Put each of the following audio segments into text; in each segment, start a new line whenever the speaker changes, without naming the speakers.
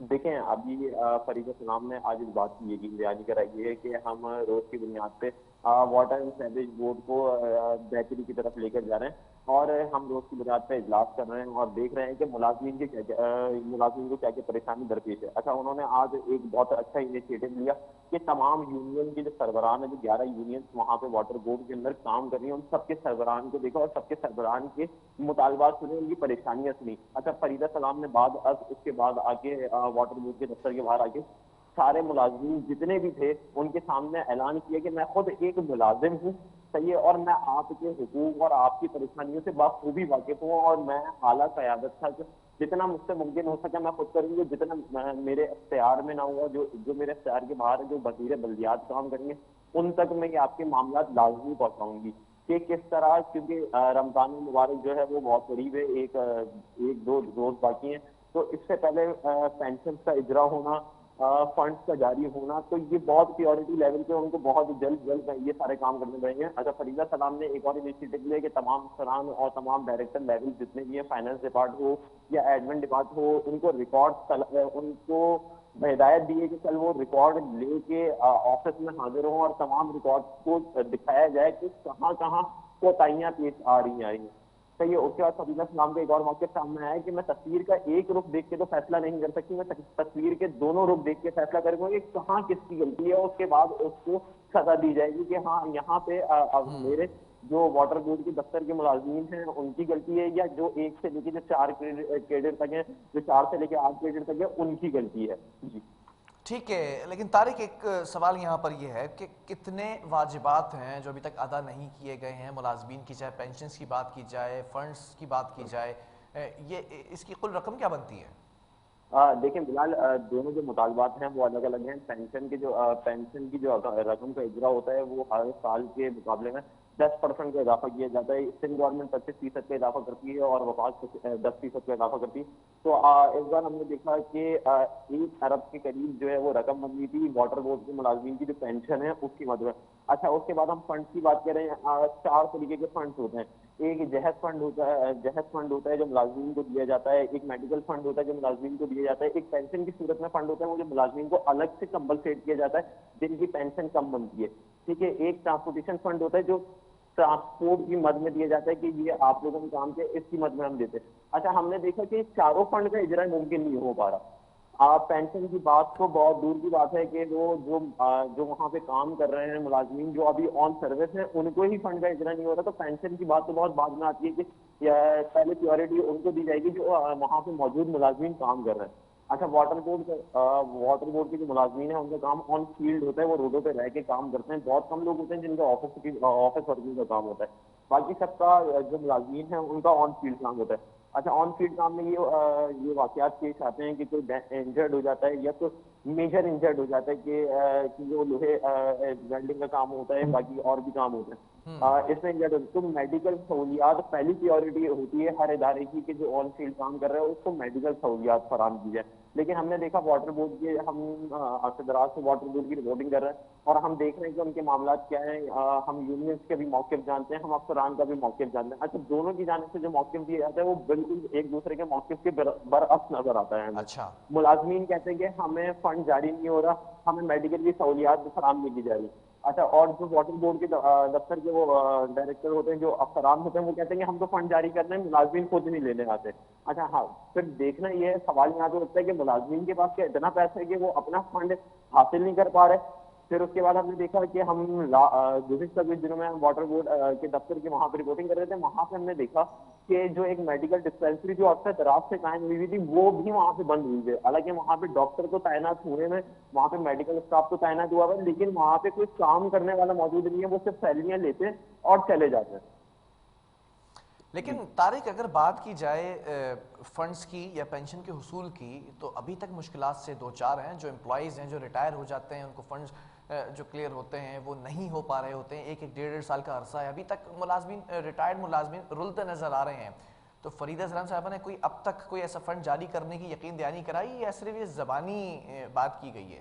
دیکھیں ابھی فریدہ سلام نے آج اس بات کی یقین دہانی کرائی ہے کہ ہم روز کی بنیاد پہ واٹر اینڈ سیوریج بورڈ کو بہتری کی طرف لے کر جا رہے ہیں، اور ہم روز کی بنیاد پہ اجلاس کر رہے ہیں اور دیکھ رہے ہیں کہ ملازمین کو کیا کیا پریشانی درپیش ہے۔ اچھا، انہوں نے آج ایک بہت اچھا انیشیٹو لیا کہ تمام یونین کے جو سربراہ ہیں، جو 11 یونینس وہاں پہ واٹر بورڈ کے اندر کام کر رہی ہیں، ان سب کے سربراہان کو دیکھا اور سب کے سربراہان کے مطالبات سنے، ان کی پریشانیاں سنی۔ اچھا، فریدہ سلام نے بعد اس کے بعد آ کے واٹر بورڈ کے دفتر کے باہر آ کے سارے ملازمین جتنے بھی تھے ان کے سامنے اعلان کیا کہ میں خود ایک ملازم ہوں، صحیح ہے، اور میں آپ کے حقوق اور آپ کی پریشانیوں سے بخوبی واقف ہوں، اور میں اعلیٰ قیادت تھا کہ جتنا مجھ سے ممکن ہو سکے میں خود کروں گی، جتنا میرے اختیار میں نہ ہوا، جو میرے اختیار کے باہر ہے، جو وزیر بلدیات کام کریں گے ان تک میں یہ آپ کے معاملات لازمی پہنچاؤں گی۔ کہ کس طرح، کیونکہ رمضان المبارک جو ہے وہ بہت قریب ہے، ایک دو روز باقی ہیں، تو اس سے پہلے پینشن کا اجرا ہونا، فنڈس کا جاری ہونا، تو یہ بہت پیورٹی لیول پہ ان کو بہت جلد یہ سارے کام کرنے پڑیں گے۔ اچھا، فریدہ سلام نے ایک اور انیشیٹو لیا کہ تمام افسران اور تمام ڈائریکٹر لیول جتنے بھی ہیں، فائنانس ڈپارٹ ہو یا ایڈمن ڈپارٹ ہو، ان کو ان کو ہدایت دی ہے کہ کل وہ ریکارڈ لے کے آفس میں حاضر ہوں اور تمام ریکارڈ کو دکھایا جائے کہ کہاں کہاں کوتاہیاں پیش آ رہی ہیں۔ صحیح ہے، اس کے بعد فریدہ سلام کا ایک اور موقف سامنے آیا ہے کہ میں تصویر کا ایک رخ دیکھ کے تو فیصلہ نہیں کر سکتی، میں تصویر کے دونوں رخ دیکھ کے فیصلہ کروں گا کہ کہاں کس کی غلطی ہے، اس کے بعد اس کو سزا دی جائے گی کہ ہاں یہاں پہ میرے جو واٹر بورڈ کے دفتر کے ملازمین ہیں ان کی غلطی ہے، یا جو 1 سے لے کے جو 4 کیڈر تک ہیں، جو 4 سے لے کے 8 کیڈر تک ہے، ان کی غلطی ہے۔ جی
ٹھیک ہے، لیکن طارق ایک سوال یہاں پر یہ ہے کہ کتنے واجبات ہیں جو ابھی تک ادا نہیں کیے گئے ہیں ملازمین کی، چاہے پینشنز کی بات کی جائے، فنڈز کی بات کی جائے، یہ اس کی کل رقم کیا بنتی ہے؟
دیکھیں بلال، دونوں جو مطالبات ہیں وہ الگ الگ ہیں۔ پینشن کی جو رقم کا اجرا ہوتا ہے وہ ہر سال کے مقابلے میں 10% کا اضافہ کیا جاتا ہے۔ اسٹیٹ گورنمنٹ 25% کا اضافہ کرتی ہے اور وفاق 10% کا اضافہ کرتی ہے۔ تو اس بار ہم نے دیکھا کہ 1 ارب کے قریب جو ہے وہ رقم بن گئی تھی واٹر بورڈ کے ملازمین کی جو پینشن ہے اس کی مد میں۔ اچھا، اس کے بعد ہم فنڈس کی بات کریں، 4 طریقے کے فنڈس ہوتے ہیں۔ ایک جہیز فنڈ ہوتا ہے جو ملازمین کو دیا جاتا ہے، ایک میڈیکل فنڈ ہوتا ہے جو ملازمین کو دیا جاتا ہے، ایک پینشن کی صورت میں فنڈ ہوتا ہے وہ جو ملازمین کو الگ سے کمپنسیٹ کیا جاتا ہے جن کی پینشن کم بنتی ہے، ٹھیک ہے۔ ایک ٹرانسپورٹیشن فنڈ ہوتا ہے جو ٹرانسپورٹ کی مد میں دیا جاتا ہے کہ یہ آپ لوگوں نے کام کیا اس کی مد میں ہم دیتے ہیں۔ اچھا، ہم نے دیکھا کہ چاروں فنڈ کا اجرا ممکن نہیں ہو پا رہا۔ آپ پینشن کی بات تو بہت دور کی بات ہے کہ وہ جو وہاں پہ کام کر رہے ہیں ملازمین جو ابھی آن سروس ہیں ان کو ہی فنڈ کا اجرا نہیں ہو رہا، تو پینشن کی بات تو بہت بعد میں آتی ہے کہ پہلے پیورٹی ان کو دی جائے گی جو وہاں پہ موجود ملازمین کام کر رہے ہیں۔ اچھا، واٹر بورڈ کے جو ملازمین ہیں ان کا کام آن فیلڈ ہوتا ہے، وہ روڈوں پہ رہ کے کام کرتے ہیں، بہت کم لوگ ہوتے ہیں جن کا آفس ورکنگ کا کام ہوتا ہے، باقی سب کا جو ملازمین ہیں ان کا آن فیلڈ کام ہوتا ہے۔ اچھا، آن فیلڈ کام میں یہ واقعات پیش آتے ہیں کہ کوئی انجرڈ ہو جاتا ہے یا تو میجر انجرڈ ہو جاتا ہے کہ جو لوہے ویلڈنگ کا کام ہوتا ہے، باقی اور بھی کام ہوتے ہیں، اس میں انجرڈ تو میڈیکل سہولیات پہلی پریورٹی ہوتی ہے ہر ادارے کی کہ جو آن فیلڈ کام کر رہے ہیں اس کو میڈیکل سہولیات فراہم کی جائے۔ لیکن ہم نے دیکھا واٹر بورڈ کے ہم دراز سے واٹر بورڈ کی رپورٹنگ کر رہے ہیں اور ہم دیکھ رہے ہیں کہ ان کے معاملات کیا ہیں۔ ہم یونینس کے بھی موقف جانتے ہیں، ہم افسران کا بھی موقف جانتے ہیں۔ اچھا، دونوں کی جانب سے جو موقف دیا جاتا ہے وہ بالکل ایک دوسرے کے موقف کے برعکس نظر آتا ہے ہمیں۔
اچھا،
ملازمین کہتے ہیں کہ ہمیں فنڈ جاری نہیں ہو رہا، ہمیں میڈیکل کی سہولیات بھی فراہم نہیں کی جا رہی۔ اچھا، اور جو واٹر بورڈ کے دفتر کے وہ ڈائریکٹر ہوتے ہیں، جو افسران ہوتے ہیں، وہ کہتے ہیں کہ ہم تو فنڈ جاری کر رہے ہیں، ملازمین خود نہیں لینے آتے۔ اچھا ہاں، پھر دیکھنا یہ ہے، سوال یہاں پہ اٹھتا ہے کہ ملازمین کے پاس کیا اتنا پیسہ ہے کہ وہ اپنا فنڈ حاصل نہیں کر پا رہے۔ پھر اس کے بعد ہم نے دیکھا کہ ہم گزشتہ کچھ دنوں میں ہم واٹر بورڈ کے دفتر کی وہاں پہ رپورٹنگ کر رہے تھے، وہاں پہ ہم نے دیکھا کہ جو ایک میڈیکل ڈسپینسری جو اکثر دراز سے قائم ہوئی تھی وہ بھی وہاں پہ بند ہوئی ہے۔ حالانکہ وہاں پہ ڈاکٹر تو تعینات ہوئے ہیں، وہاں پہ میڈیکل اسٹاف تو تعینات ہوا ہے، لیکن وہاں پہ کوئی کام کرنے والا موجود نہیں ہے، وہ صرف سیلریاں لیتے ہیں اور چلے جاتے ہیں۔
لیکن طارق اگر بات کی جائے فنڈز کی یا پینشن کے حصول کی، تو ابھی تک مشکلات سے دو چار ہیں۔ جو امپلائیز ہیں جو ریٹائر ہو جاتے ہیں ان کو فنڈز جو کلیئر ہوتے ہیں وہ نہیں ہو پا رہے ہوتے ہیں، ایک 1.5 سال کا عرصہ ہے، ابھی تک ملازمین ریٹائرڈ ملازمین رلتے نظر آ رہے ہیں۔ تو فریدہ سلام صاحبہ نے اب تک کوئی ایسا فنڈ جاری کرنے کی یقین دہانی کرائی یا صرف یہ زبانی بات کی گئی ہے؟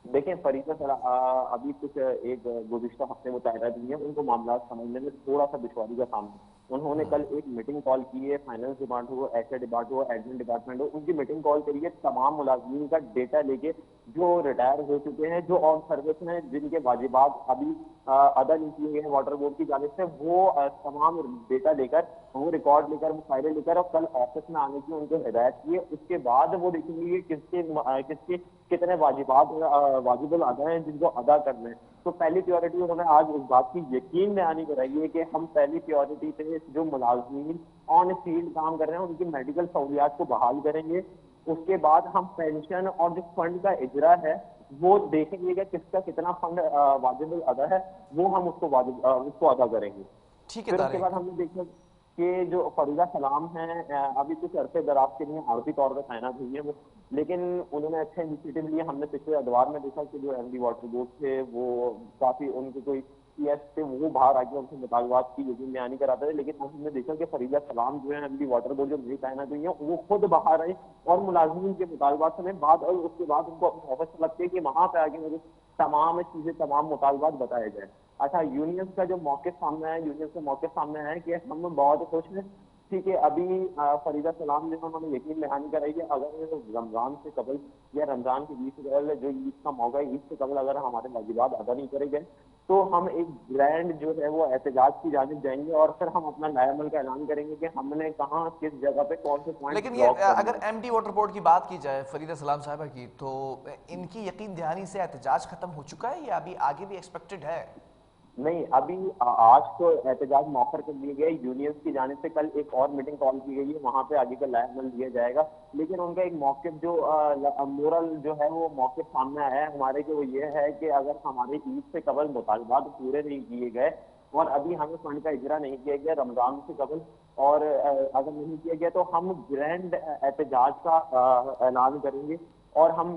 دیکھیں فریدہ ابھی کچھ ایک گزشتہ ہفتے متحدہ دی ہیں، ان کو معاملات سمجھنے میں تھوڑا سا دشواری کا سامنا انہوں نے کل ایک میٹنگ کال کی ہے، فائنانس ڈپارٹمنٹ ہو، ایچ آر ڈپارٹمنٹ ہو، ایڈمن ڈپارٹمنٹ ہو، ان کی میٹنگ کال کریے، تمام ملازمین کا ڈیٹا لے کے جو ریٹائر ہو چکے ہیں، جو آن سروس ہیں، جن کے واجبات ابھی ادا نہیں کیے گئے ہیں واٹر بورڈ کی جانب سے، وہ تمام ڈیٹا لے کر، وہ ریکارڈ لے کر، وہ فائلیں لے کر، اور کل آفس میں آنے کی ان کو ہدایت کی ہے۔ اس کے بعد وہ دیکھیں گے کہ کس کے کتنے واجبات واجب الادا ہیں جن کو ادا کرنا ہے۔ تو پہلی پیورٹی انہوں نے آج اس بات کی یقین دہانی کرائی ہے کہ ہم پہلی پیورٹی پہ جو ملازمین آن فیلڈ کام کر رہے ہیں ان کی میڈیکل سہولیات کو بحال کریں گے۔ اس کے بعد ہم پینشن اور جو فنڈ کا اجرا ہے وہ دیکھیں گے کہ کس کا کتنا فنڈ واجب الادا ہے، وہ ہم اس کو ادا کریں گے۔
ٹھیک ہے
پھر اس کے بعد
طارق،
ہم نے دیکھا کہ جو فریدہ سلام ہیں ابھی کچھ عرصے دراز کے لیے عارضی طور پر تعینات ہوئی ہیں وہ، لیکن انہوں نے اچھا انیشیٹو لیا۔ ہم نے پچھلے ادوار میں دیکھا کہ جو ایم ڈی واٹر بورڈ تھے وہ کافی ان کے کوئی سی ایس تھے وہ باہر آ کے ان سے مطالبات کی یقین دہانی کراتے تھے، لیکن ہم نے دیکھا کہ فریدہ سلام جو ہے ایم ڈی واٹر بورڈ جو نئی تعینات ہوئی ہیں وہ خود باہر آئی اور ملازمین کے مطالبات سنے بعد، اور اس کے بعد ان کو اپنے آفس سے لگتے ہیں کہ وہاں پہ آگے مجھے تمام چیزیں تمام مطالبات بتائے جائیں۔ اچھا، یونینز کا جو موقف سامنے ہے، یونینز کا موقف سامنے ہے کہ ہم بہت خوش ہیں۔ ٹھیک ہے، ابھی فریدہ سلام نے انہوں نے یقین دہانی کرائی ہے اگر رمضان سے قبل یا رمضان کے بیچ سے قبل جو عید کا موقع ہے، عید سے قبل اگر ہمارے واجبات ادا نہیں کرے گئے تو ہم ایک گرینڈ جو ہے وہ احتجاج کی جانب جائیں گے اور پھر ہم اپنا نیا عمل کا اعلان کریں گے کہ ہم نے کہاں کس جگہ پہ کون سے پوائنٹ
لیکن
بلاک
یہ
کرنے
اگر
ہیں۔
ایم ڈی واٹر بورڈ کی بات کی جائے فریدہ سلام صاحبہ کی، تو ان کی یقین دہانی سے احتجاج ختم ہو چکا ہے یا ابھی آگے بھی ایکسپیکٹڈ ہے؟
نہیں، ابھی آج تو احتجاج مؤخر کر دیے گئے، یونینز کی جانب سے کل ایک اور میٹنگ کال کی گئی ہے، وہاں پہ آگے کا نیا عمل دیا جائے گا، لیکن ان کا ایک موقف جو مورل جو ہے وہ موقف سامنے آیا ہے ہمارے کہ وہ یہ ہے کہ اگر ہمارے عید سے قبل مطالبات پورے نہیں کیے گئے اور ابھی ہمیں فنڈ کا اجرا نہیں کیا گیا رمضان سے قبل، اور اگر نہیں کیا گیا تو ہم گرینڈ احتجاج کا اعلان کریں گے اور ہم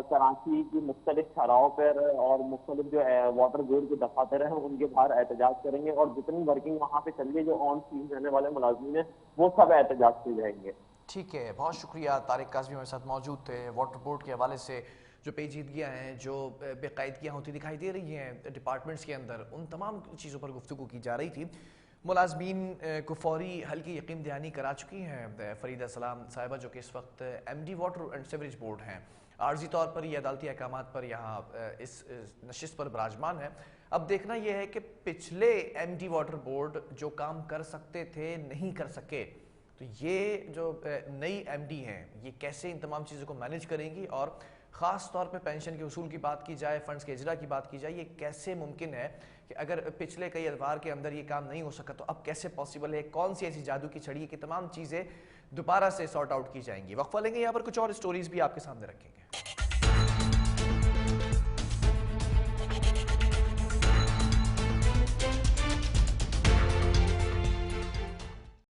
کراچی کی مختلف شاہراہوں پر اور مختلف جو واٹر بورڈ کے دفاتر ہیں ان کے باہر احتجاج کریں گے، اور جتنی ورکنگ وہاں پہ چل رہی ہے جو آن فیلڈ رہنے والے ملازمین ہیں وہ سب احتجاج پہ جائیں گے۔
ٹھیک ہے، بہت شکریہ۔ طارق کاظمی ہمارے ساتھ موجود تھے۔ واٹر بورڈ کے حوالے سے جو پیچیدگیاں ہیں، جو بے قاعدگیاں ہوتی دکھائی دے رہی ہیں ڈپارٹمنٹس کے اندر، ان تمام چیزوں پر گفتگو کی جا رہی تھی۔ ملازمین کو فوری حل کی یقین دہانی کرا چکی ہیں فریدہ سلام صاحبہ، جو کہ اس وقت M D water and sewerage board ہیں، عارضی طور پر یہ عدالتی احکامات پر یہاں اس نشست پر براجمان ہے۔ اب دیکھنا یہ ہے کہ پچھلے ایم ڈی واٹر بورڈ جو کام کر سکتے تھے نہیں کر سکے، تو یہ جو نئی ایم ڈی ہیں یہ کیسے ان تمام چیزوں کو مینیج کریں گی، اور خاص طور پہ پینشن کے اصول کی بات کی جائے، فنڈز کے اجرا کی بات کی جائے، یہ کیسے ممکن ہے کہ اگر پچھلے کئی ادوار کے اندر یہ کام نہیں ہو سکا تو اب کیسے پاسبل ہے، کون سی ایسی جادو کی چھڑی ہے کہ تمام چیزیں دوبارہ سے سارٹ آؤٹ کی جائیں گی۔ وقفہ لیں گے، یہاں پر کچھ اور سٹوریز بھی آپ کے سامنے رکھیں گے۔